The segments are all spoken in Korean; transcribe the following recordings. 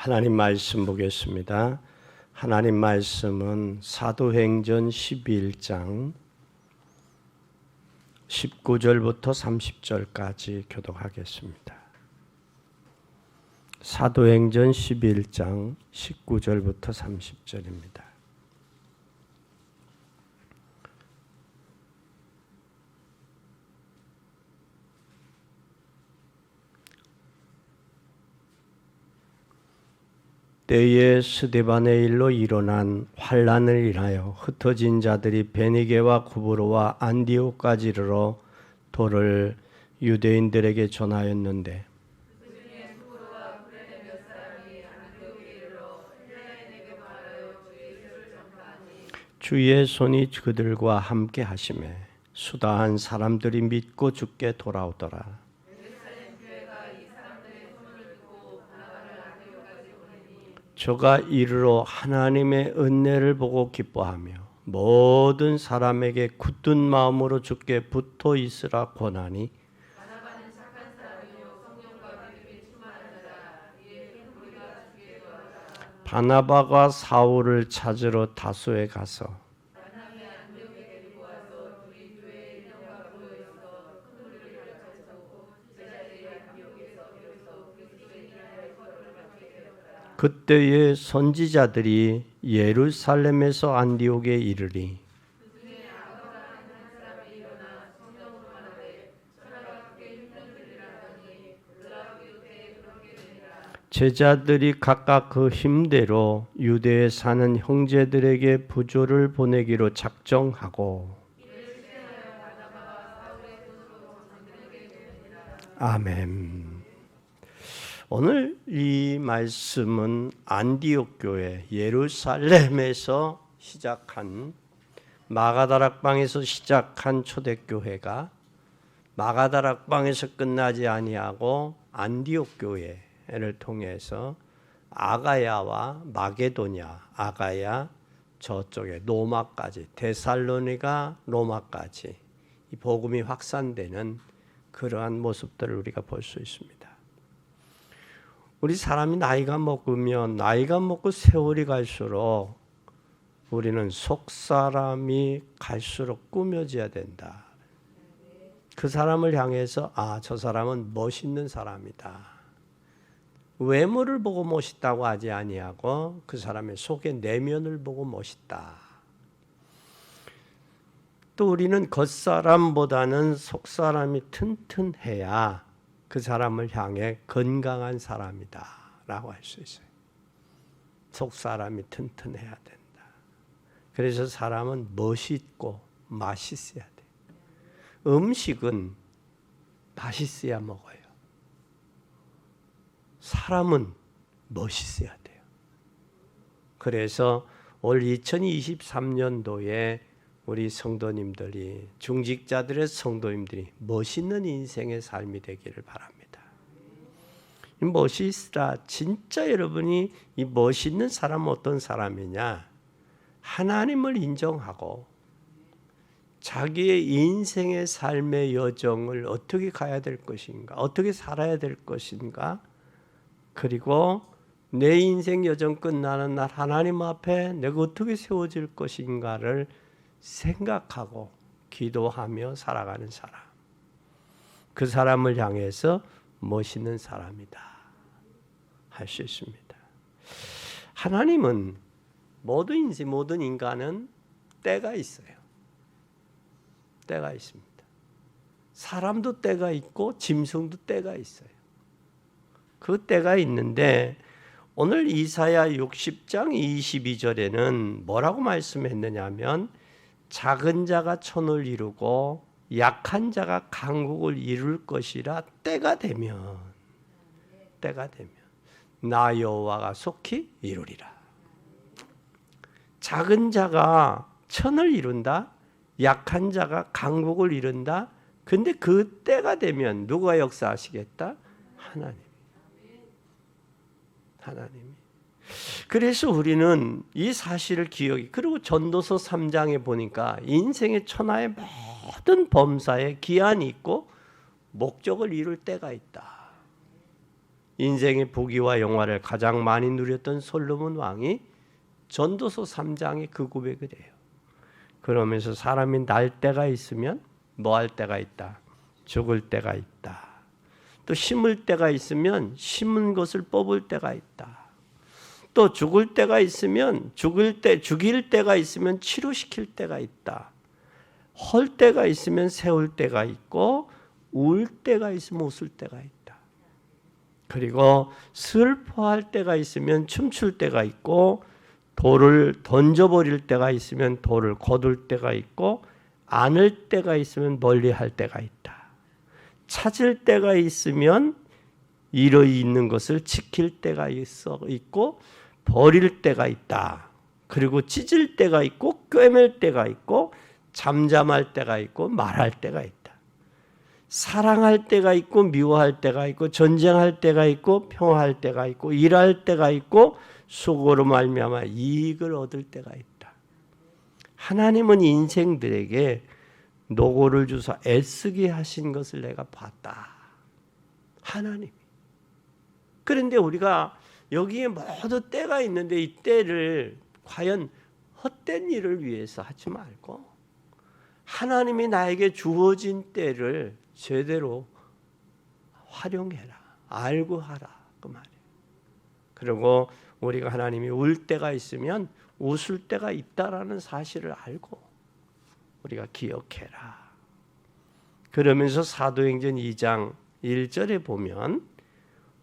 하나님 말씀 보겠습니다. 하나님 말씀은 사도행전 11장 19절부터 30절까지 교독하겠습니다. 사도행전 11장 19절부터 30절입니다. 때에 스데반의 일로 일어난 환난을 인하여 흩어진 자들이 베니게와 구브로와 안디옥까지 이르러 도를 유대인들에게 전하였는데 주의 손이 그들과 함께 하심에 수다한 사람들이 믿고 주께 돌아오더라. 저가 이르러 하나님의 은혜를 보고 기뻐하며 모든 사람에게 굳든 마음으로 주께 붙어 있으라 권하니 바나바가 사울을 찾으러 다소에 가서 그때의 선지자들이 예루살렘에서 안디옥에 이르리 제자들이 각각 그 힘대로 유대에 사는 형제들에게 부조를 보내기로 작정하고 아멘. 오늘 이 말씀은 안디옥 교회 예루살렘에서 시작한 마가다락방에서 시작한 초대교회가 마가다락방에서 끝나지 아니하고 안디옥 교회를 통해서 아가야와 마게도냐, 아가야 저쪽에 로마까지 데살로니가 로마까지 이 복음이 확산되는 그러한 모습들을 우리가 볼 수 있습니다. 우리 사람이 나이가 먹고 세월이 갈수록 우리는 속사람이 갈수록 꾸며져야 된다. 그 사람을 향해서 저 사람은 멋있는 사람이다. 외모를 보고 멋있다고 하지 아니하고 그 사람의 속의 내면을 보고 멋있다. 또 우리는 겉사람보다는 속사람이 튼튼해야 그 사람을 향해 건강한 사람이다 라고 할 수 있어요. 속사람이 튼튼해야 된다. 그래서 사람은 멋있고 맛있어야 돼. 음식은 맛있어야 먹어요. 사람은 멋있어야 돼요. 그래서 올 2023년도에 우리 성도님들이 중직자들의 성도님들이 멋있는 인생의 삶이 되기를 바랍니다. 멋있으라. 진짜 여러분이 이 멋있는 사람은 어떤 사람이냐? 하나님을 인정하고 자기의 인생의 삶의 여정을 어떻게 가야 될 것인가? 어떻게 살아야 될 것인가? 그리고 내 인생 여정 끝나는 날 하나님 앞에 내가 어떻게 세워질 것인가를 생각하고 기도하며 살아가는 사람. 그 사람을 향해서 멋있는 사람이다 할 수 있습니다. 하나님은 모든 인간은 때가 있어요. 때가 있습니다. 사람도 때가 있고 짐승도 때가 있어요. 그 때가 있는데 오늘 이사야 60장 22절에는 뭐라고 말씀했느냐면 작은 자가 천을 이루고 약한 자가 강국을 이룰 것이라 때가 되면 나 여호와가 속히 이루리라. 작은 자가 천을 이룬다. 약한 자가 강국을 이룬다. 근데 그 때가 되면 누가 역사하시겠다? 하나님이. 그래서 우리는 이 사실을 그리고 전도서 3장에 보니까 인생의 천하의 모든 범사에 기한이 있고 목적을 이룰 때가 있다. 인생의 부귀와 영화를 가장 많이 누렸던 솔로몬 왕이 전도서 3장에 그 고백을 해요. 그러면서 사람이 날 때가 있으면 뭐 할 때가 있다. 죽을 때가 있다. 또 심을 때가 있으면 심은 것을 뽑을 때가 있다. 또 죽을 때가 있으면 죽일 때가 있으면 치료시킬 때가 있다. 헐 때가 있으면 세울 때가 있고 울 때가 있으면 웃을 때가 있다. 그리고 슬퍼할 때가 있으면 춤출 때가 있고 돌을 던져버릴 때가 있으면 돌을 거둘 때가 있고 안을 때가 있으면 멀리할 때가 있다. 찾을 때가 있으면 이르이 있는 것을 지킬 때가 있고 버릴 때가 있다. 그리고 찢을 때가 있고 꿰맬 때가 있고 잠잠할 때가 있고 말할 때가 있다. 사랑할 때가 있고 미워할 때가 있고 전쟁할 때가 있고 평화할 때가 있고 일할 때가 있고 수고로 말미암아 이익을 얻을 때가 있다. 하나님은 인생들에게 노고를 주사 애쓰게 하신 것을 내가 봤다. 하나님이. 그런데 우리가 여기에 모두 때가 있는데 이 때를 과연 헛된 일을 위해서 하지 말고 하나님이 나에게 주어진 때를 제대로 활용해라. 알고 하라. 그 말이에요. 그리고 우리가 하나님이 울 때가 있으면 웃을 때가 있다라는 사실을 알고 우리가 기억해라. 그러면서 사도행전 2장 1절에 보면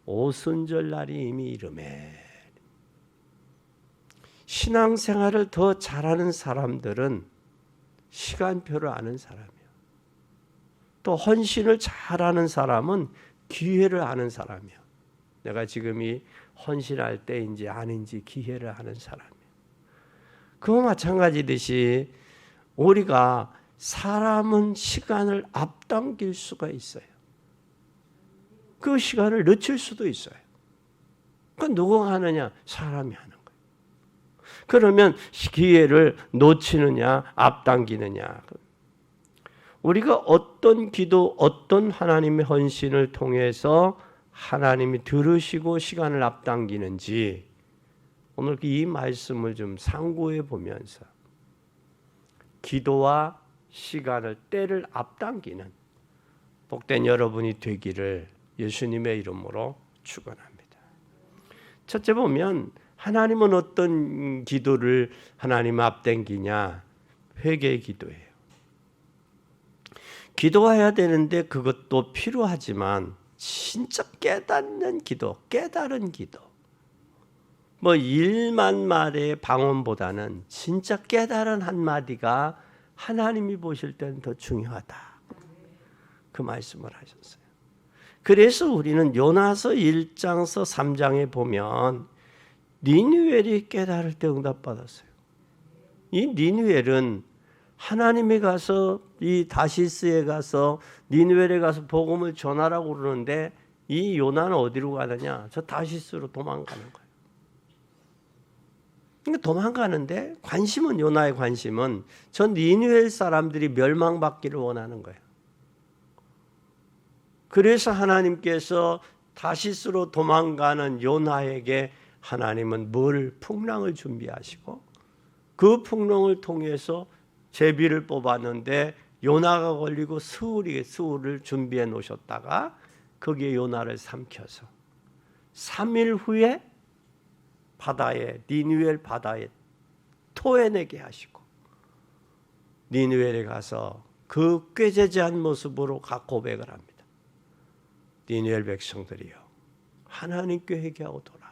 오순절 날이 이미 이르매. 신앙생활을 더 잘하는 사람들은 시간표를 아는 사람이에요. 또 헌신을 잘하는 사람은 기회를 아는 사람이에요. 내가 지금 이 헌신할 때인지 아닌지 기회를 아는 사람이에요. 그와 마찬가지듯이 우리가 사람은 시간을 앞당길 수가 있어요. 그 시간을 늦출 수도 있어요. 그건 누가 하느냐? 사람이 하는 거예요. 그러면 기회를 놓치느냐, 앞당기느냐. 우리가 어떤 기도, 어떤 하나님의 헌신을 통해서 하나님이 들으시고 시간을 앞당기는지 오늘 이 말씀을 좀 상고해 보면서 기도와 시간을 때를 앞당기는 복된 여러분이 되기를 예수님의 이름으로 축원합니다. 첫째 보면 하나님은 어떤 기도를 하나님 앞당기냐? 회개의 기도예요. 기도해야 되는데 그것도 필요하지만 진짜 깨닫는 기도, 깨달은 기도. 뭐 1만 말의 방언보다는 진짜 깨달은 한마디가 하나님이 보실 때는 더 중요하다. 그 말씀을 하셨어요. 그래서 우리는 요나서 1장서 3장에 보면 니느웨이 깨달을 때 응답받았어요. 이 니느웨는 하나님이 가서 이 다시스에 가서 니느웨에 가서 복음을 전하라고 그러는데 이 요나는 어디로 가느냐? 저 다시스로 도망가는 거예요. 그러니까 도망가는데 관심은 요나의 관심은 저 니느웨 사람들이 멸망받기를 원하는 거예요. 그래서 하나님께서 다시스로 도망가는 요나에게 하나님은 풍랑을 준비하시고 그 풍랑을 통해서 제비를 뽑았는데 요나가 걸리고 스울을 준비해 놓으셨다가 거기에 요나를 삼켜서 3일 후에 니느웨 바다에 토해내게 하시고 니느웨에 가서 그 꾀죄죄한 모습으로 고백을 합니다. 니느웨 백성들이여 하나님께 회개하고 돌아와라.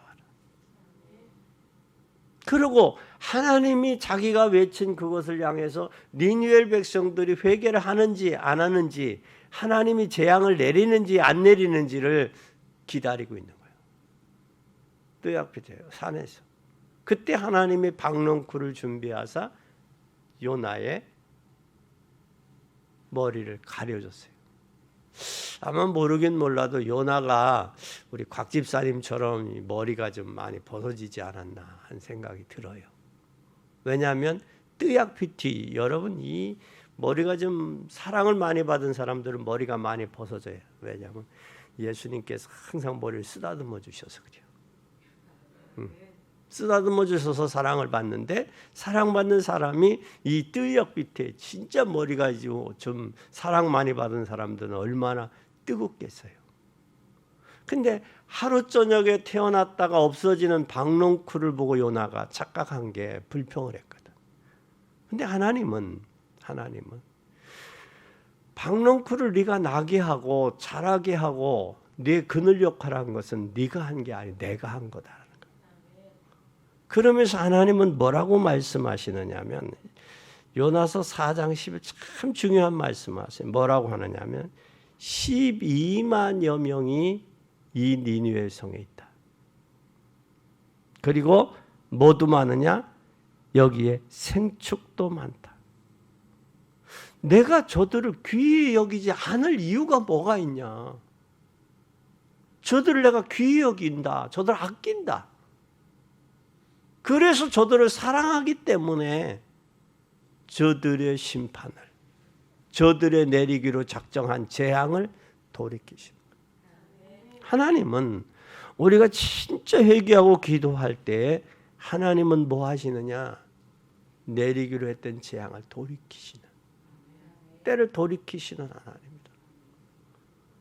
그리고 하나님이 자기가 외친 그것을 향해서 니느웨 백성들이 회개를 하는지 안 하는지 하나님이 재앙을 내리는지 안 내리는지를 기다리고 있는 거예요. 뜨약빛이에요. 산에서. 그때 하나님이 박넝쿨을 준비하사 요나의 머리를 가려줬어요. 아마 모르긴 몰라도 요나가 우리 곽 집사님처럼 머리가 좀 많이 벗어지지 않았나 하는 생각이 들어요. 왜냐하면 뜨약피티 여러분 이 머리가 좀 사랑을 많이 받은 사람들은 머리가 많이 벗어져요. 왜냐하면 예수님께서 항상 머리를 쓰다듬어 주셔서 그래요. 쓰다듬어 주셔서 사랑을 받는데, 사랑받는 사람이 이 뜨역 밑에 진짜 머리가 좀 사랑 많이 받은 사람들은 얼마나 뜨겁겠어요. 근데 하루 저녁에 태어났다가 없어지는 박농쿨을 보고 요나가 착각한 게 불평을 했거든. 근데 하나님은 박농쿨을 네가 나게 하고 자라게 하고 네 그늘 역할을 한 것은 네가 한 게 아니 내가 한 거다. 그러면서 하나님은 뭐라고 말씀하시느냐면, 요나서 4장 10일 참 중요한 말씀하세요. 뭐라고 하느냐면 12만여 명이 이 니느웨 성에 있다. 그리고 모두 많으냐? 여기에 생축도 많다. 내가 저들을 귀히 여기지 않을 이유가 뭐가 있냐? 저들을 내가 귀히 여긴다. 저들을 아낀다. 그래서 저들을 사랑하기 때문에 저들의 심판을, 저들의 내리기로 작정한 재앙을 돌이키십니다. 하나님은 우리가 진짜 회개하고 기도할 때 하나님은 뭐 하시느냐? 내리기로 했던 재앙을 돌이키시는, 때를 돌이키시는 하나님입니다.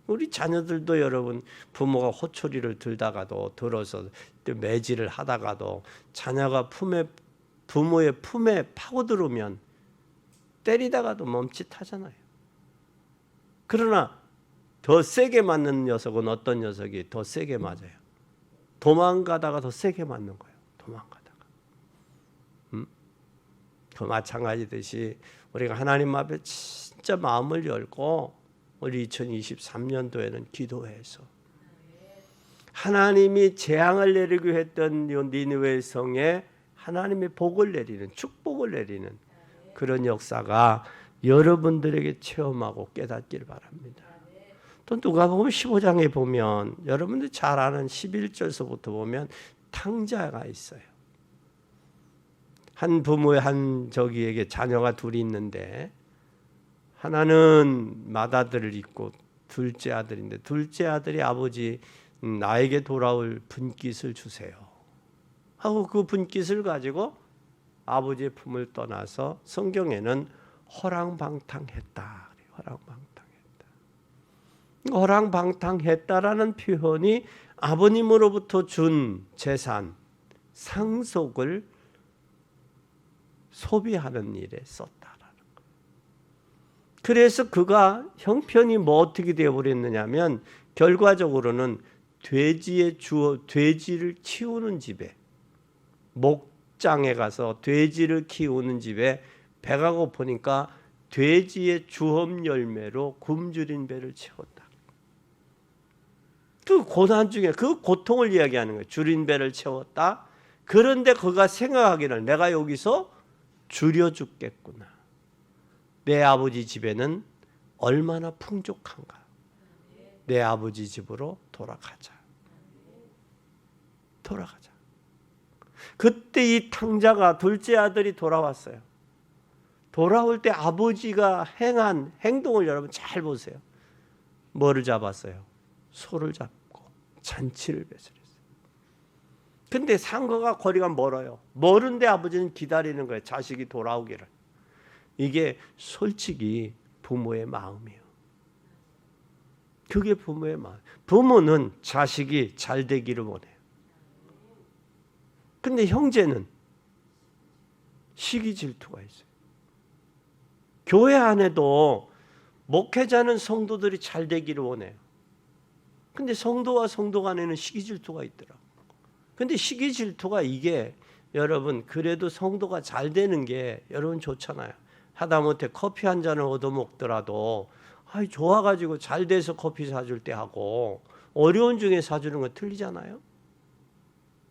우리 자녀들도 여러분, 부모가 호초리를 들다가도 들어서 매질을 하다가도 자녀가 부모의 품에 파고들으면 때리다가도 멈칫하잖아요. 그러나 더 세게 맞는 녀석은 어떤 녀석이 더 세게 맞아요? 도망가다가 더 세게 맞는 거예요. 도망가다가. 그 마찬가지듯이 우리가 하나님 앞에 진짜 마음을 열고 우리 2023년도에는 기도해서 하나님이 재앙을 내리고 했던 니느웨 성에 하나님의 복을 내리는, 축복을 내리는 그런 역사가 여러분들에게 체험하고 깨닫길 바랍니다. 또 누가복음 15장에 보면 여러분들 잘 아는 11절서부터 보면 탕자가 있어요. 한 부모의 한 저기에게 자녀가 둘이 있는데, 하나는 맏아들을 있고 둘째 아들인데, 둘째 아들이 아버지 나에게 돌아올 분깃을 주세요 하고 그 분깃을 가지고 아버지의 품을 떠나서 성경에는 허랑방탕했다. 허랑방탕했다라는 표현이 아버님으로부터 준 재산, 상속을 소비하는 일에 썼다라는 거. 그래서 그가 형편이 뭐 어떻게 되어버렸느냐면 결과적으로는 돼지를 키우는 집에, 목장에 가서 돼지를 키우는 집에 배가 고프니까 돼지의 주험 열매로 굶주린 배를 채웠다. 그 고난 중에 그 고통을 이야기하는 거예요. 줄인 배를 채웠다. 그런데 그가 생각하기를 내가 여기서 줄여 죽겠구나. 내 아버지 집에는 얼마나 풍족한가. 내 아버지 집으로 돌아가자. 그때 이 탕자가 둘째 아들이 돌아왔어요. 돌아올 때 아버지가 행한 행동을 여러분 잘 보세요. 뭐를 잡았어요? 소를 잡고 잔치를 베풀었어요. 근데 상거가 거리가 멀어요. 멀은데 아버지는 기다리는 거예요. 자식이 돌아오기를. 이게 솔직히 부모의 마음이에요. 그게 부모의 마음. 부모는 자식이 잘 되기를 원해요. 근데 형제는 시기 질투가 있어요. 교회 안에도 목회자는 성도들이 잘 되기를 원해요. 근데 성도와 성도 간에는 시기 질투가 있더라고요. 근데 시기 질투가 이게 여러분 그래도 성도가 잘 되는 게 여러분 좋잖아요. 하다못해 커피 한 잔을 얻어먹더라도 좋아가지고 잘 돼서 커피 사줄 때 하고 어려운 중에 사주는 건 틀리잖아요.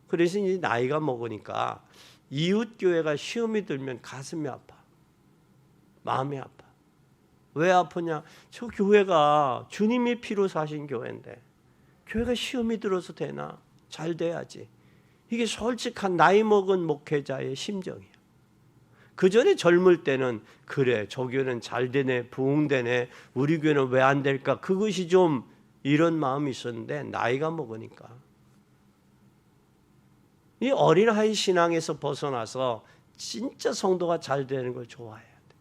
그래서 이제 나이가 먹으니까 이웃교회가 시험이 들면 가슴이 아파. 마음이 아파. 왜 아프냐? 저 교회가 주님이 피로 사신 교회인데 교회가 시험이 들어서 되나? 잘 돼야지. 이게 솔직한 나이 먹은 목회자의 심정이야. 그 전에 젊을 때는 그래 저 교회는 잘 되네 부흥되네 우리 교회는 왜 안 될까? 그것이 좀 이런 마음이 있었는데 나이가 먹으니까 이 어린아이 신앙에서 벗어나서 진짜 성도가 잘 되는 걸 좋아해야 돼.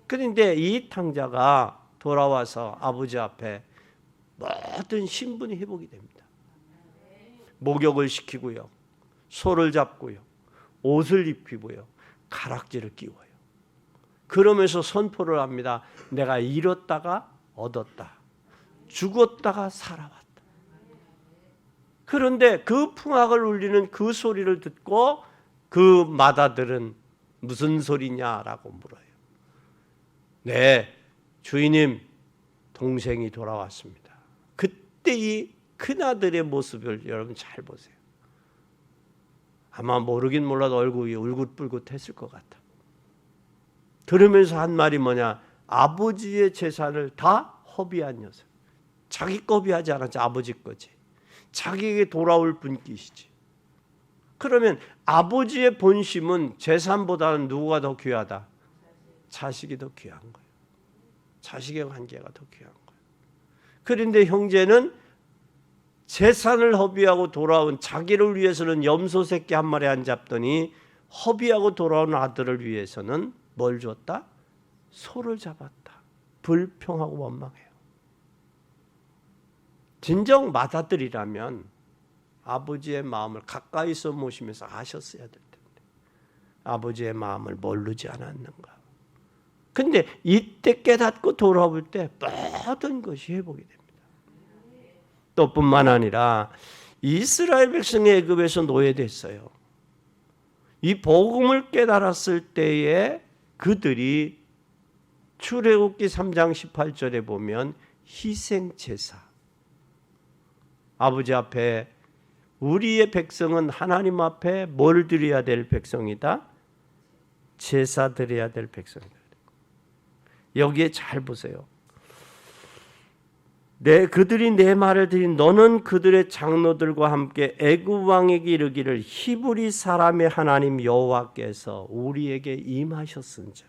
그런데 이 탕자가 돌아와서 아버지 앞에 모든 신분이 회복이 됩니다. 목욕을 시키고요, 소를 잡고요, 옷을 입히고요, 가락지를 끼워요. 그러면서 선포를 합니다. 내가 잃었다가 얻었다, 죽었다가 살아왔다. 그런데 그 풍악을 울리는 그 소리를 듣고 그 마다들은 무슨 소리냐라고 물어요. 네, 주인님, 동생이 돌아왔습니다. 그때 이 큰아들의 모습을 여러분 잘 보세요. 아마 모르긴 몰라도 얼굴이 울긋불긋했을 것 같아. 그러면서 한 말이 뭐냐? 아버지의 재산을 다 허비한 녀석. 자기 거 허비하지 않았지, 아버지 거지. 자기에게 돌아올 분깃이지. 그러면 아버지의 본심은 재산보다는 누구가 더 귀하다? 자식이 더 귀한 거예요. 자식의 관계가 더 귀한 거예요. 그런데 형제는 재산을 허비하고 돌아온 자기를 위해서는 염소 새끼 한 마리 안 잡더니 허비하고 돌아온 아들을 위해서는 뭘 줬다? 소를 잡았다. 불평하고 원망해요. 진정 맏아들이라면 아버지의 마음을 가까이서 모시면서 아셨어야 될 텐데 아버지의 마음을 모르지 않았는가. 근데 이때 깨닫고 돌아올 때 모든 것이 회복이 됩니다. 또 뿐만 아니라 이스라엘 백성이 애굽에서 노예됐어요. 이 복음을 깨달았을 때에 그들이 출애굽기 3장 18절에 보면 희생제사, 아버지 앞에 우리의 백성은 하나님 앞에 뭘 드려야 될 백성이다? 제사 드려야 될 백성이다. 여기에 잘 보세요. 그들이 내 말을 들은 너는 그들의 장로들과 함께 애굽 왕에게 이르기를 히브리 사람의 하나님 여호와께서 우리에게 임하셨은즉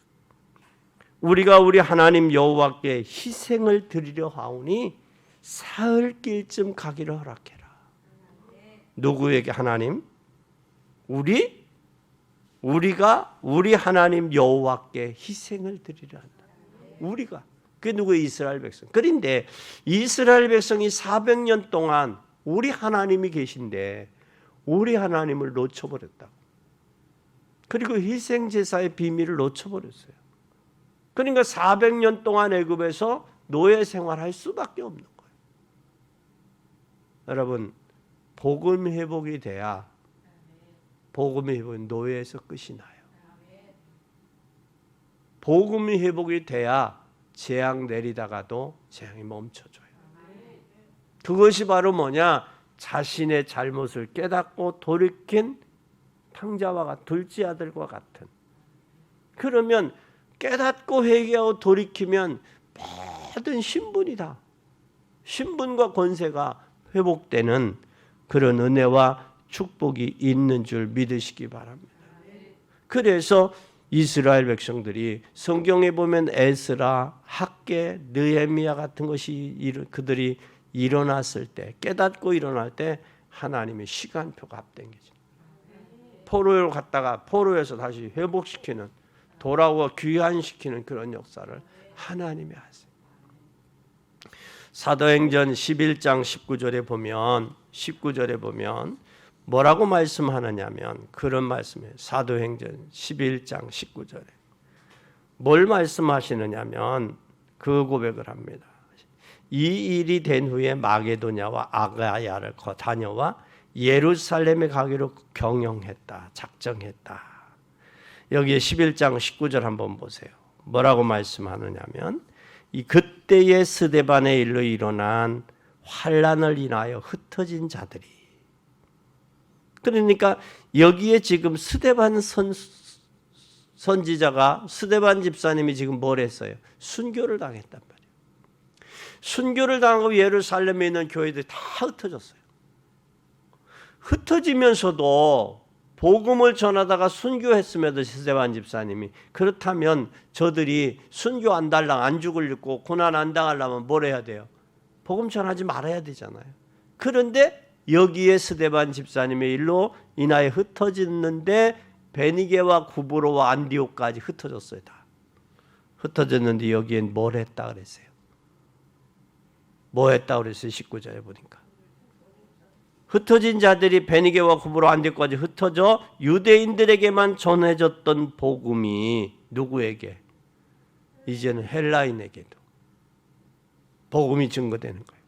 우리가 우리 하나님 여호와께 희생을 드리려 하오니 사흘길쯤 가기를 허락해라. 누구에게? 하나님? 우리가 우리 하나님 여호와께 희생을 드리려 한다. 우리가. 그게 누구예요? 이스라엘 백성. 그런데 이스라엘 백성이 400년 동안 우리 하나님이 계신데 우리 하나님을 놓쳐버렸다고. 그리고 희생제사의 비밀을 놓쳐버렸어요. 그러니까 400년 동안 애굽에서 노예 생활할 수밖에 없는 거예요. 여러분, 복음 회복이 돼야 복음의 회복은 노예에서 끝이 나요. 복음이 회복이 돼야 재앙 내리다가도 재앙이 멈춰져요. 그것이 바로 뭐냐? 자신의 잘못을 깨닫고 돌이킨 탕자와 둘째 아들과 같은. 그러면 깨닫고 회개하고 돌이키면 모든 신분이다. 신분과 권세가 회복되는 그런 은혜와 축복이 있는 줄 믿으시기 바랍니다. 그래서 이스라엘 백성들이 성경에 보면 에스라, 학개, 느헤미야 같은 것이 그들이 일어났을 때, 깨닫고 일어날 때 하나님의 시간표가 앞당겨집니다. 포로로 갔다가 포로에서 다시 회복시키는, 돌아오고 귀환시키는 그런 역사를 하나님이 하세요. 사도행전 11장 19절에 보면 뭐라고 말씀하느냐면 그런 말씀이에요. 사도행전 11장 19절에 뭘 말씀하시느냐면 그 고백을 합니다. 이 일이 된 후에 마게도냐와 아가야를 다녀와 예루살렘에 가기로 경영했다. 작정했다. 여기에 11장 19절 한번 보세요. 뭐라고 말씀하느냐면 이 그때의 스데반의 일로 일어난 환난을 인하여 흩어진 자들이, 그러니까 여기에 지금 스데반 선지자가, 스데반 집사님이 지금 뭘 했어요? 순교를 당했단 말이에요. 순교를 당하고 예루살렘에 있는 교회들이 다 흩어졌어요. 흩어지면서도 복음을 전하다가 순교했음에도 스데반 집사님이, 그렇다면 저들이 순교 안 달랑 안 죽으려고 고난 안 당하려면 뭘 해야 돼요? 복음 전하지 말아야 되잖아요. 그런데 여기에 스데반 집사님의 일로 인하여 흩어졌는데 베니게와 구브로와 안디옥까지 흩어졌어요. 다 흩어졌는데 여기엔 뭘 했다 그랬어요? 뭐 했다 그랬어요? 19절에 보니까 흩어진 자들이 베니게와 구브로 안디옥까지 흩어져 유대인들에게만 전해졌던 복음이 누구에게? 이제는 헬라인에게도 복음이 증거되는 거예요.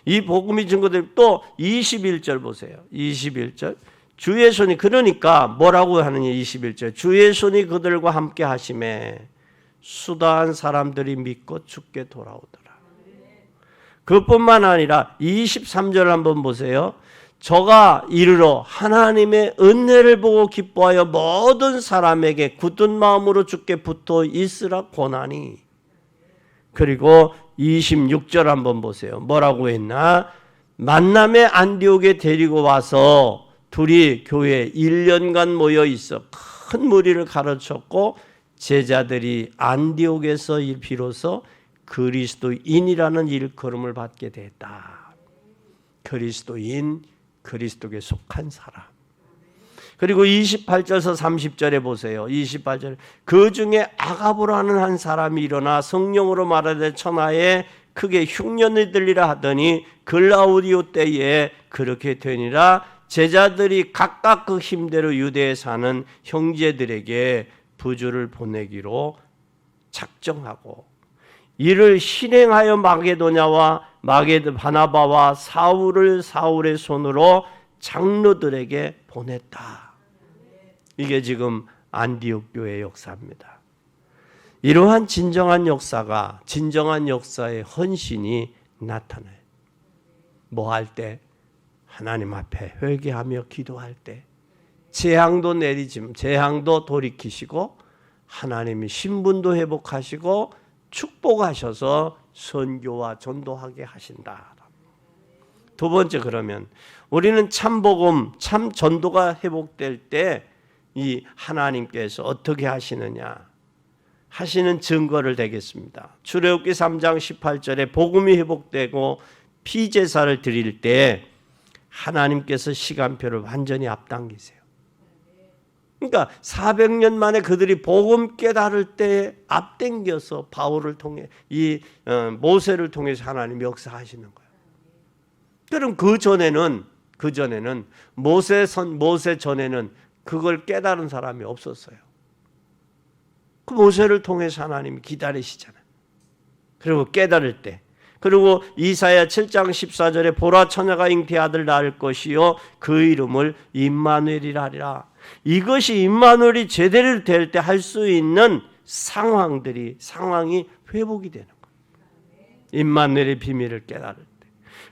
이 복음이 증거될 또 21절 보세요. 21절 주의 손이 그러니까 뭐라고 하느냐 21절 주의 손이 그들과 함께 하심에 수다한 사람들이 믿고 주께 돌아오더라. 그뿐만 아니라 23절 한번 보세요. 저가 이르러 하나님의 은혜를 보고 기뻐하여 모든 사람에게 굳은 마음으로 주께 붙어 있으라 권하니. 그리고 26절 한번 보세요. 뭐라고 했나? 만남의 안디옥에 데리고 와서 둘이 교회에 1년간 모여 있어 큰 무리를 가르쳤고 제자들이 안디옥에서 비로소 그리스도인이라는 일컬음을 받게 됐다. 그리스도인, 그리스도에 속한 사람. 그리고 28절에서 30절에 보세요. 28절 그 중에 아가보라는 한 사람이 일어나 성령으로 말하되 천하에 크게 흉년이 들리라 하더니 글라우디오 때에 그렇게 되니라. 제자들이 각각 그 힘대로 유대에 사는 형제들에게 부주를 보내기로 작정하고 이를 실행하여 마게도냐와 바나바와 사울의 손으로 장로들에게 보냈다. 이게 지금 안디옥 교회의 역사입니다. 이러한 진정한 역사의 헌신이 나타나요. 뭐 할 때? 하나님 앞에 회개하며 기도할 때 재앙도 재앙도 돌이키시고 하나님이 신분도 회복하시고 축복하셔서 선교와 전도하게 하신다. 두 번째 그러면 우리는 참 복음, 참 전도가 회복될 때 이 하나님께서 어떻게 하시느냐 하시는 증거를 대겠습니다. 출애굽기 3장 18절에 복음이 회복되고 피제사를 드릴 때 하나님께서 시간표를 완전히 앞당기세요. 그러니까 400년 만에 그들이 복음 깨달을 때 앞당겨서 바울을 통해 모세를 통해서 하나님이 역사하시는 거예요. 그럼 그 전에는 모세 전에는 그걸 깨달은 사람이 없었어요. 그 모세를 통해서 하나님이 기다리시잖아요. 그리고 깨달을 때 그리고 이사야 7장 14절에 보라 처녀가 잉태 아들 낳을 것이요 그 이름을 임마누엘이라 하리라. 이것이 임마누엘이 제대로 될 때 할 수 있는 상황이 회복이 되는 거예요. 임마누엘의 비밀을 깨달을 때.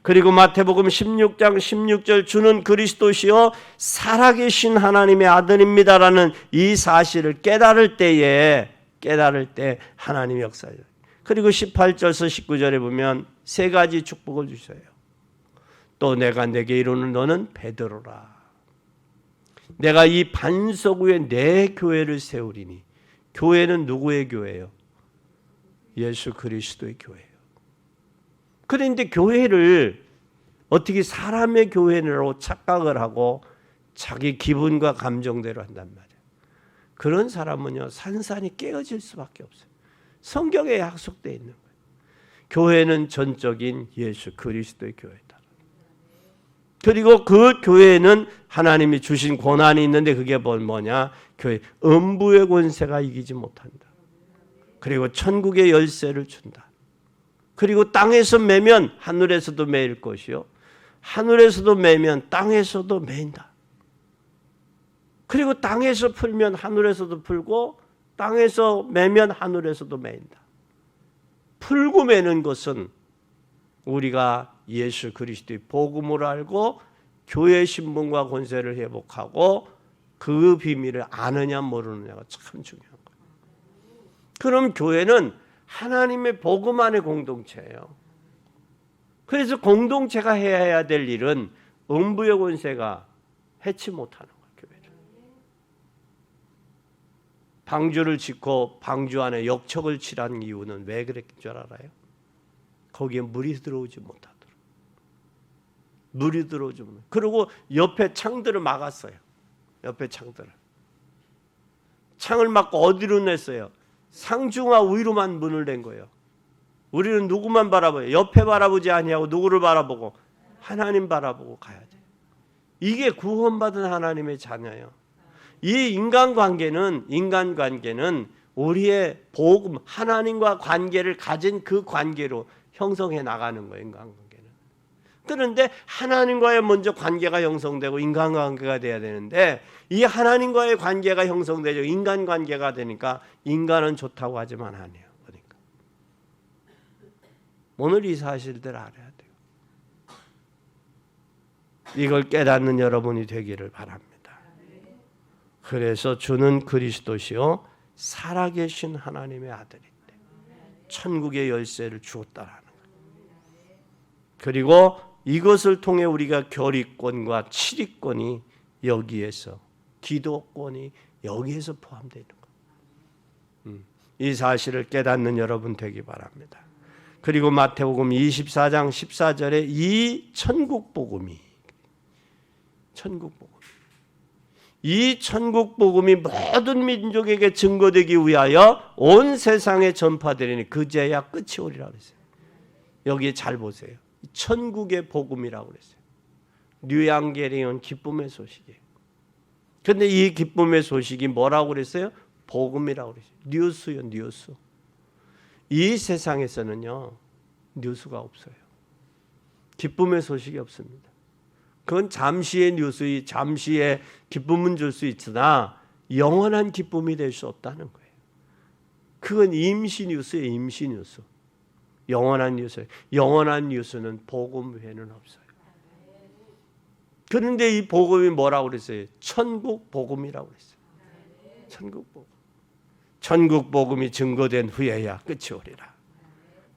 그리고 마태복음 16장 16절 주는 그리스도시요 살아계신 하나님의 아들입니다라는 이 사실을 깨달을 때 하나님의 역사예요. 그리고 18절에서 19절에 보면 세 가지 축복을 주셔요. 또 내가 내게 이루는 너는 베드로라. 내가 이 반석 위에 내 교회를 세우리니. 교회는 누구의 교회예요? 예수 그리스도의 교회예요. 그런데 교회를 어떻게 사람의 교회로 착각을 하고 자기 기분과 감정대로 한단 말이에요. 그런 사람은요 산산이 깨어질 수밖에 없어요. 성경에 약속되어 있는 거예요. 교회는 전적인 예수 그리스도의 교회다. 그리고 그 교회는 하나님이 주신 권한이 있는데 그게 뭐냐? 교회 음부의 권세가 이기지 못한다. 그리고 천국의 열쇠를 준다. 그리고 땅에서 매면 하늘에서도 매일 것이요. 하늘에서도 매면 땅에서도 매인다. 그리고 땅에서 풀면 하늘에서도 풀고 땅에서 매면 하늘에서도 매인다. 풀고 매는 것은 우리가 예수 그리스도의 복음을 알고 교회 신분과 권세를 회복하고 그 비밀을 아느냐 모르느냐가 참 중요한 거예요. 그럼 교회는 하나님의 복음 안의 공동체예요. 그래서 공동체가 해야 될 일은 음부의 권세가 해치 못하는 거예요. 교회를. 방주를 짓고 방주 안에 역척을 칠한 이유는 왜 그랬는 줄 알아요? 거기에 물이 들어오지 못하도록. 물이 들어오지 못하도록. 그리고 옆에 창들을 막았어요. 옆에 창들을. 창을 막고 어디로 냈어요? 상중하 위로만 문을 낸 거예요. 우리는 누구만 바라봐요? 옆에 바라보지 아니하고 누구를 바라보고? 하나님 바라보고 가야 돼. 이게 구원받은 하나님의 자녀예요. 이 인간관계는 우리의 복음, 하나님과 관계를 가진 그 관계로 형성해 나가는 거예요. 인간관계는. 그런데 하나님과의 먼저 관계가 형성되고 인간관계가 돼야 되는데 이 하나님과의 관계가 형성되죠. 인간관계가 되니까 인간은 좋다고 하지만 아니에요. 그러니까 오늘 이 사실들 알아야 돼요. 이걸 깨닫는 여러분이 되기를 바랍니다. 그래서 주는 그리스도시요 살아계신 하나님의 아들인데 천국의 열쇠를 주었다라는 거예요. 그리고 이것을 통해 우리가 결의권과 치리권이 여기에서 기도권이 여기에서 포함되어 있는 거예요. 이 사실을 깨닫는 여러분 되기 바랍니다. 그리고 마태복음 24장 14절에 이 천국 복음이 이 천국 복음이 모든 민족에게 증거되기 위하여 온 세상에 전파되리니 그제야 끝이 오리라 그랬어요. 여기 잘 보세요. 천국의 복음이라고 그랬어요. 뉴앙게리온 기쁨의 소식이에요. 그런데 이 기쁨의 소식이 뭐라고 그랬어요? 복음이라고 그랬어요. 뉴스요, 뉴스. 이 세상에서는요, 뉴스가 없어요. 기쁨의 소식이 없습니다. 그건 잠시의 뉴스, 잠시의 기쁨은 줄 수 있으나 영원한 기쁨이 될 수 없다는 거예요. 그건 임시 뉴스예요, 임시 뉴스. 영원한 뉴스. 영원한 뉴스는 복음 외에는 없어요. 그런데 이 복음이 뭐라고 그랬어요? 천국 복음이라고 그랬어요. 천국 복음. 천국 복음이 증거된 후에야 끝이 오리라.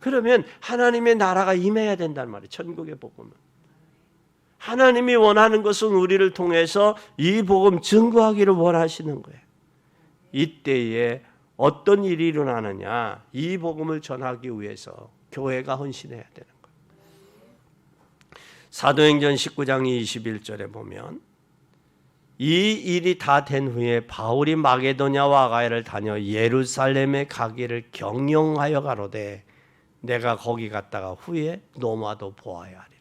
그러면 하나님의 나라가 임해야 된단 말이에요. 천국의 복음은. 하나님이 원하는 것은 우리를 통해서 이 복음 증거하기를 원하시는 거예요. 이때에 어떤 일이 일어나느냐? 이 복음을 전하기 위해서 교회가 헌신해야 되는 거예요. 사도행전 19장 21절에 보면 이 일이 다 된 후에 바울이 마게도냐와 아가야를 다녀 예루살렘에 가기를 경영하여 가로되 내가 거기 갔다가 후에 로마도 보아야 하리라.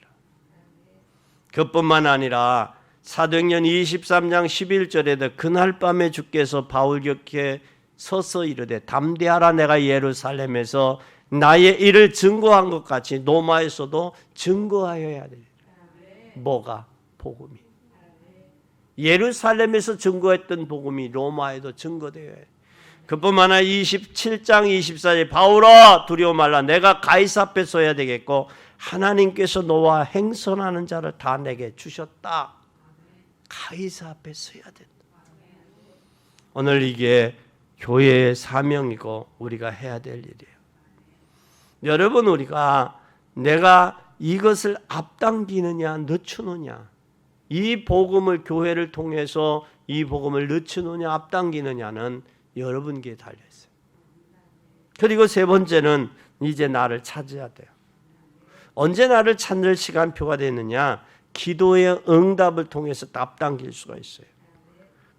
그뿐만 아니라 사도행전 23장 11절에도 그날 밤에 주께서 바울 곁에 서서 이르되 담대하라 내가 예루살렘에서 나의 일을 증거한 것 같이 로마에서도 증거하여야 돼. 뭐가? 복음이. 예루살렘에서 증거했던 복음이 로마에도 증거되어야 해. 그뿐만 아니라 27장 24절 바울아 두려워 말라 내가 가이사 앞에 서야 되겠고 하나님께서 너와 행선하는 자를 다 내게 주셨다. 가이사 앞에 서야 된다. 오늘 이게 교회의 사명이고 우리가 해야 될 일이에요. 여러분 우리가 내가 이것을 앞당기느냐 늦추느냐 이 복음을 교회를 통해서 이 복음을 늦추느냐 앞당기느냐는 여러분께 달려있어요. 그리고 세 번째는 이제 나를 찾아야 돼요. 언제 나를 찾는 시간표가 되느냐? 기도의 응답을 통해서 앞당길 수가 있어요.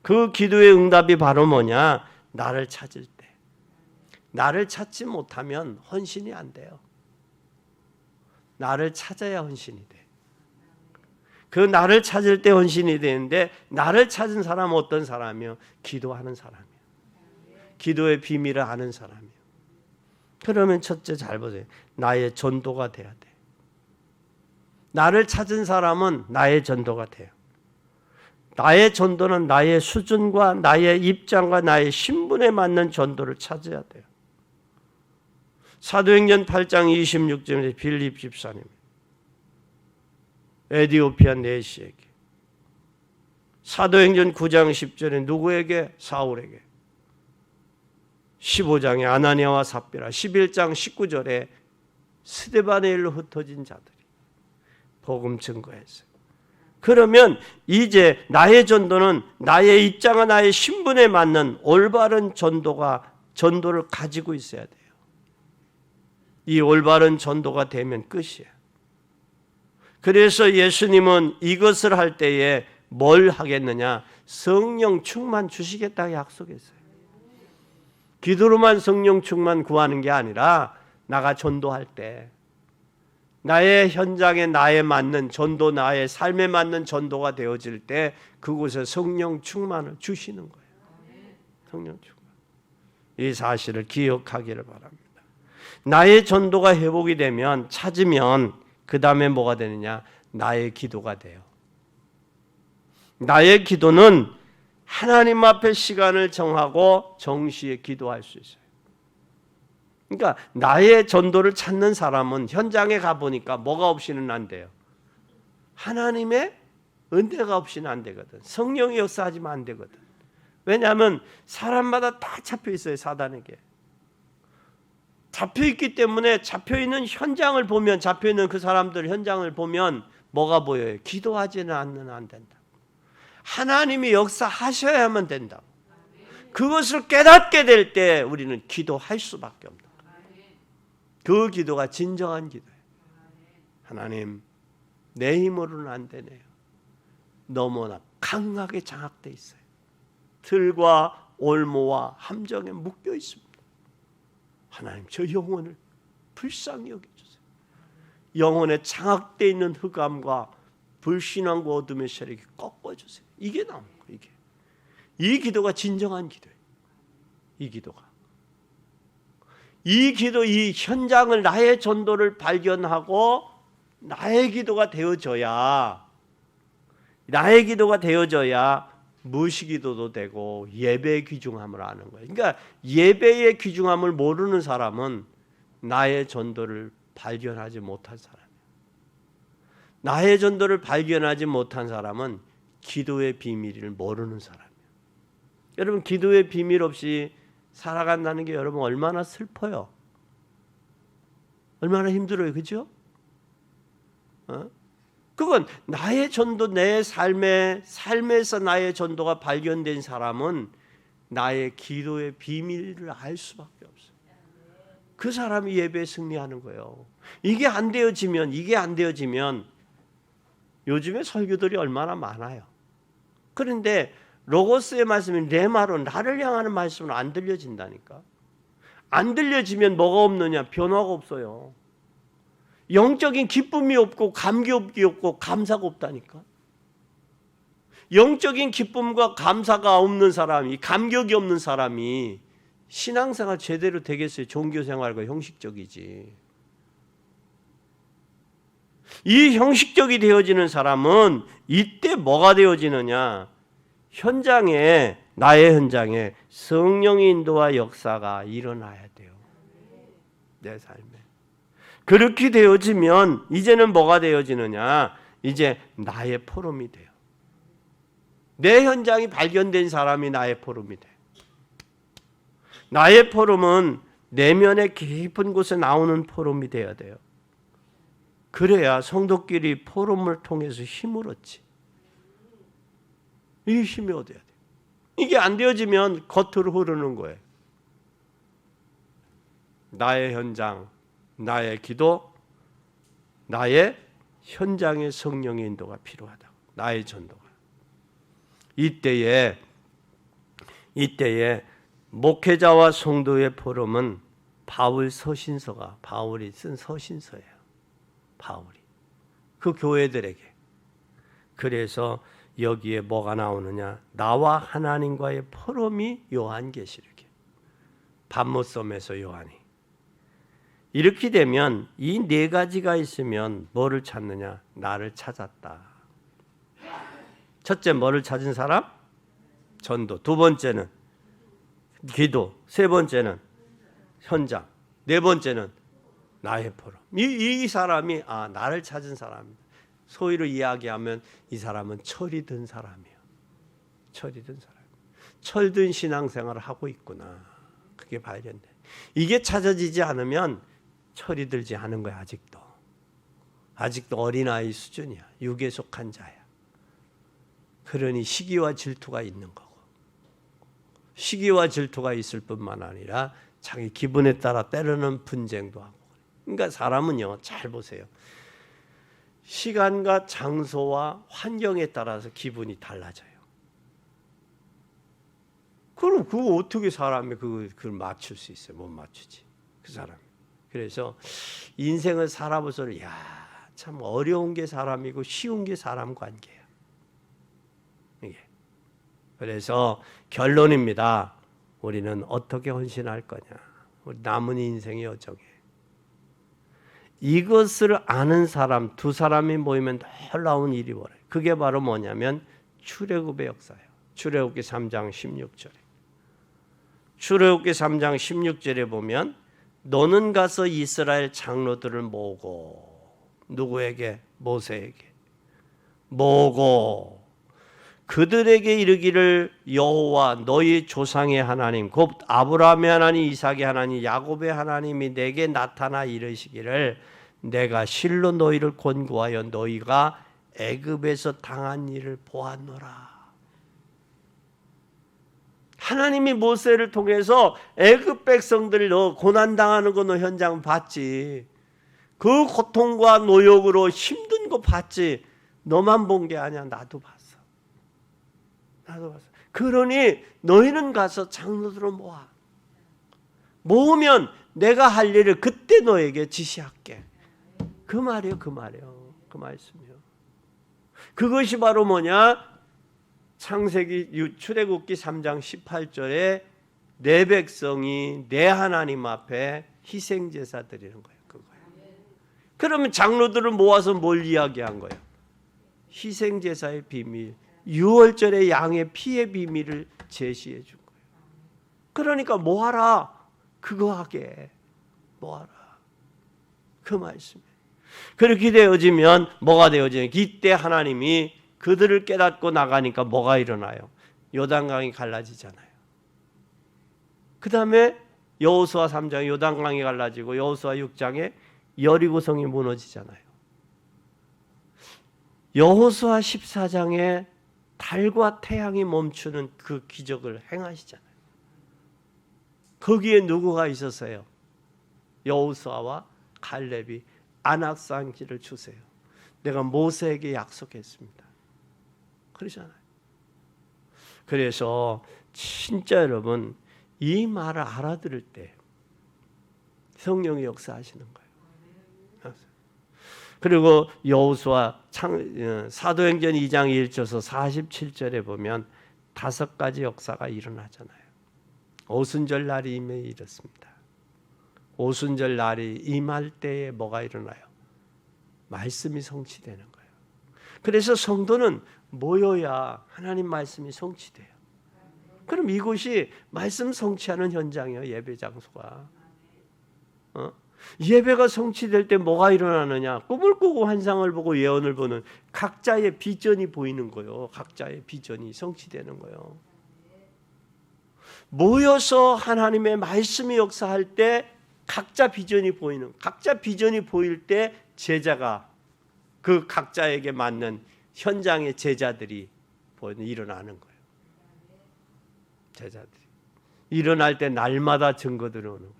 그 기도의 응답이 바로 뭐냐? 나를 찾을 때. 나를 찾지 못하면 헌신이 안 돼요. 나를 찾아야 헌신이 돼. 그 나를 찾을 때 헌신이 되는데 나를 찾은 사람은 어떤 사람이요? 기도하는 사람이에요. 기도의 비밀을 아는 사람이에요. 그러면 첫째 잘 보세요. 나의 전도가 돼야 돼. 나를 찾은 사람은 나의 전도가 돼요. 나의 전도는 나의 수준과 나의 입장과 나의 신분에 맞는 전도를 찾아야 돼요. 사도행전 8장 26절에 빌립 집사님 에디오피아 내시에게, 사도행전 9장 10절에 누구에게? 사울에게, 15장에 아나니아와 삽비라, 11장 19절에 스데반의 일로 흩어진 자들이 복음 증거했어요. 그러면 이제 나의 전도는 나의 입장과 나의 신분에 맞는 올바른 전도를 가지고 있어야 돼요. 이 올바른 전도가 되면 끝이에요. 그래서 예수님은 이것을 할 때에 뭘 하겠느냐? 성령 충만 주시겠다고 약속했어요. 기도로만 성령 충만 구하는 게 아니라 나가 전도할 때 나의 현장에 나에 맞는 전도, 나의 삶에 맞는 전도가 되어질 때 그곳에 성령 충만을 주시는 거예요. 성령 충만. 이 사실을 기억하기를 바랍니다. 나의 전도가 회복이 되면, 찾으면 그 다음에 뭐가 되느냐? 나의 기도가 돼요. 나의 기도는 하나님 앞에 시간을 정하고 정시에 기도할 수 있어요. 그러니까 나의 전도를 찾는 사람은 현장에 가보니까 뭐가 없이는 안 돼요. 하나님의 은혜가 없이는 안 되거든. 성령이 역사하지만 안 되거든. 왜냐하면 사람마다 다 잡혀 있어요. 사단에게. 잡혀 있기 때문에 잡혀 있는 현장을 보면, 잡혀 있는 그 사람들 현장을 보면 뭐가 보여요? 기도하지는 않으면 안 된다. 하나님이 역사하셔야만 된다. 그것을 깨닫게 될 때 우리는 기도할 수밖에 없다. 그 기도가 진정한 기도예요. 하나님, 내 힘으로는 안 되네요. 너무나 강하게 장악돼 있어요. 틀과 올무와 함정에 묶여 있습니다. 하나님, 저 영혼을 불쌍히 여겨주세요. 영혼에 장악돼 있는 흑암과 불신앙과 어둠의 세력이 꺾어주세요. 이게 나오는 거예요. 이게. 이 기도가 진정한 기도예요. 이 기도가. 이 기도, 이 현장을, 나의 전도를 발견하고 나의 기도가 되어져야, 나의 기도가 되어져야 무시기도도 되고 예배의 귀중함을 아는 거예요. 그러니까 예배의 귀중함을 모르는 사람은 나의 전도를 발견하지 못한 사람이에요. 나의 전도를 발견하지 못한 사람은 기도의 비밀을 모르는 사람이에요. 여러분, 기도의 비밀 없이 살아간다는 게 여러분 얼마나 슬퍼요. 얼마나 힘들어요. 그죠? 그건 나의 전도, 내 삶에서 나의 전도가 발견된 사람은 나의 기도의 비밀을 알 수밖에 없어요. 그 사람이 예배에 승리하는 거예요. 이게 안 되어지면 요즘에 설교들이 얼마나 많아요. 그런데 로고스의 말씀이 레마로, 나를 향하는 말씀은 안 들려진다니까. 안 들려지면 뭐가 없느냐? 변화가 없어요. 영적인 기쁨이 없고 감격이 없고 감사가 없다니까. 영적인 기쁨과 감사가 없는 사람이, 감격이 없는 사람이 신앙생활 제대로 되겠어요? 종교생활과 형식적이지. 이 형식적이 되어지는 사람은 이때 뭐가 되어지느냐? 현장에, 나의 현장에 성령의 인도와 역사가 일어나야 돼요. 내 삶에. 그렇게 되어지면 이제는 뭐가 되어지느냐? 이제 나의 포럼이 돼요. 내 현장이 발견된 사람이 나의 포럼이 돼요. 나의 포럼은 내면의 깊은 곳에 나오는 포럼이 돼야 돼요. 그래야 성도끼리 포럼을 통해서 힘을 얻지. 이게 힘이 얻어야 돼요. 이게 안 되어지면 겉으로 흐르는 거예요. 나의 현장, 나의 기도, 나의 현장의 성령의 인도가 필요하다. 나의 전도가. 이때에 목회자와 성도의 포럼은 바울이 쓴 서신서예요. 바울이. 그 교회들에게. 그래서 여기에 뭐가 나오느냐? 나와 하나님과의 포럼이 요한계시록이에요. 밤모섬에서 요한이. 이렇게 되면 이 네 가지가 있으면 뭐를 찾느냐? 나를 찾았다. 첫째, 뭐를 찾은 사람? 전도. 두 번째는 기도. 세 번째는 현장. 네 번째는 나의 포럼. 이 사람이 나를 찾은 사람입니다. 소위로 이야기하면 이 사람은 철이 든 사람이에요. 철이 든 사람. 철든 신앙생활을 하고 있구나. 그게 발견돼. 이게 찾아지지 않으면 철이 들지 않은 거야. 아직도 어린아이 수준이야. 육에 속한 자야. 그러니 시기와 질투가 있는 거고, 시기와 질투가 있을 뿐만 아니라 자기 기분에 따라 때로는 분쟁도 하고, 그러니까 사람은요, 잘 보세요. 시간과 장소와 환경에 따라서 기분이 달라져요. 그럼 그거 어떻게 사람이 그걸 맞출 수 있어요? 못 맞추지. 그 사람이. 그래서 인생을 살아보서 참 어려운 게 사람이고 쉬운 게 사람 관계야. 이게. 그래서 결론입니다. 우리는 어떻게 헌신할 거냐? 우리 남은 인생의 여정에. 이것을 아는 사람, 두 사람이 모이면 놀라운 일이 벌어요. 그게 바로 뭐냐면 출애굽의 역사예요. 출애굽기 3장 16절에. 출애굽기 3장 16절에 보면 너는 가서 이스라엘 장로들을 모으고 누구에게? 모세에게 모으고 그들에게 이르기를 여호와 너희 조상의 하나님 곧 아브라함의 하나님 이삭의 하나님 야곱의 하나님이 내게 나타나 이르시기를 내가 실로 너희를 권고하여 너희가 애굽에서 당한 일을 보았노라. 하나님이 모세를 통해서 애굽 백성들 너 고난당하는 거 너 현장 봤지. 그 고통과 노역으로 힘든 거 봤지. 너만 본 게 아니야. 나도 봤어. 나도 봤어. 그러니 너희는 가서 장로들을 모아. 모으면 내가 할 일을 그때 너에게 지시할게. 그 말이에요. 그 말이에요. 그 말씀이요. 그것이 바로 뭐냐? 창세기 출애굽기 3장 18절에 내 백성이 내 하나님 앞에 희생 제사 드리는 거예요. 그거예요. 그러면 장로들을 모아서 뭘 이야기한 거예요? 희생 제사의 비밀, 유월절의 양의 피의 비밀을 제시해 준 거예요. 그러니까 뭐하라? 그거 하게. 뭐하라? 그 말씀이에요. 그렇게 되어지면 뭐가 되어지냐? 이때 하나님이 그들을 깨닫고 나가니까 뭐가 일어나요? 요단강이 갈라지잖아요. 그 다음에 여호수아 3장에 요단강이 갈라지고 여호수아 6장에 여리고성이 무너지잖아요. 여호수아 14장에 달과 태양이 멈추는 그 기적을 행하시잖아요. 거기에 누구가 있었어요? 여호수아와 갈렙이 안악산길을 주세요. 내가 모세에게 약속했습니다. 그러잖아요. 그래서 진짜 여러분 이 말을 알아들을 때 성령이 역사하시는 거예요. 그리고 여호수아 사도행전 2장 1절에서 47절에 보면 5가지 역사가 일어나잖아요. 오순절 날이 임해 이렇습니다. 오순절 날이 임할 때에 뭐가 일어나요? 말씀이 성취되는 거예요. 그래서 성도는 모여야 하나님 말씀이 성취돼요. 그럼 이곳이 말씀 성취하는 현장이에요. 예배 장소가. 예배가 성취될 때 뭐가 일어나느냐? 꿈을 꾸고 환상을 보고 예언을 보는 각자의 비전이 보이는 거예요. 각자의 비전이 성취되는 거예요. 모여서 하나님의 말씀이 역사할 때 각자 비전이 보이는, 각자 비전이 보일 때 제자가 그 각자에게 맞는 현장의 제자들이 일어나는 거예요. 제자들이 일어날 때 날마다 증거들이 오는 거예요.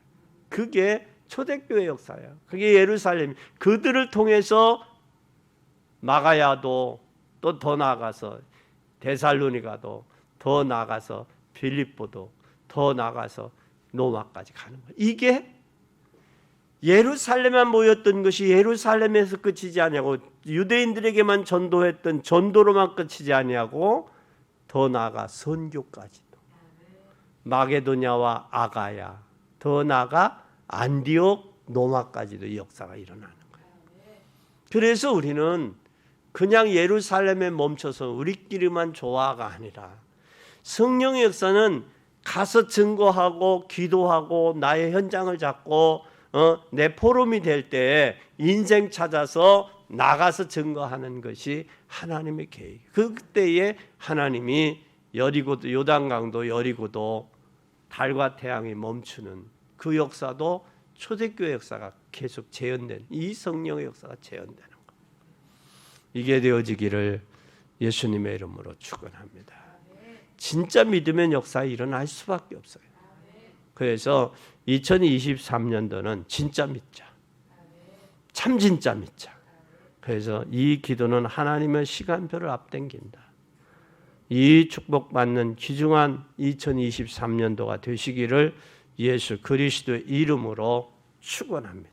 그게 초대교회 역사예요. 그게 예루살렘. 그들을 통해서 마가야도 또 더 나아가서 데살로니가도 더 나아가서 빌립보도 더 나아가서 로마까지 가는 거예요. 이게 예루살렘만 모였던 것이 예루살렘에서 끝이지 아니하고 유대인들에게만 전도했던 전도로만 끝이지 아니하고 더 나아가 선교까지도 마게도냐와 아가야 더 나아가 안디옥 로마까지도 이 역사가 일어나는 거예요. 그래서 우리는 그냥 예루살렘에 멈춰서 우리끼리만 좋아가 아니라 성령의 역사는 가서 증거하고 기도하고 나의 현장을 잡고 내 포럼이 될 때 인생 찾아서 나가서 증거하는 것이 하나님의 계획. 그때에 하나님이 여리고도 요단강도 여리고도 달과 태양이 멈추는 그 역사도 초대교회 역사가 계속 재현된 이 성령의 역사가 재현되는 것. 이게 되어지기를 예수님의 이름으로 축원합니다. 진짜 믿으면 역사가 일어날 수밖에 없어요. 그래서 2023년도는 진짜 믿자. 참 진짜 믿자. 그래서 이 기도는 하나님의 시간표를 앞당긴다. 이 축복받는 귀중한 2023년도가 되시기를 예수 그리스도의 이름으로 축원합니다.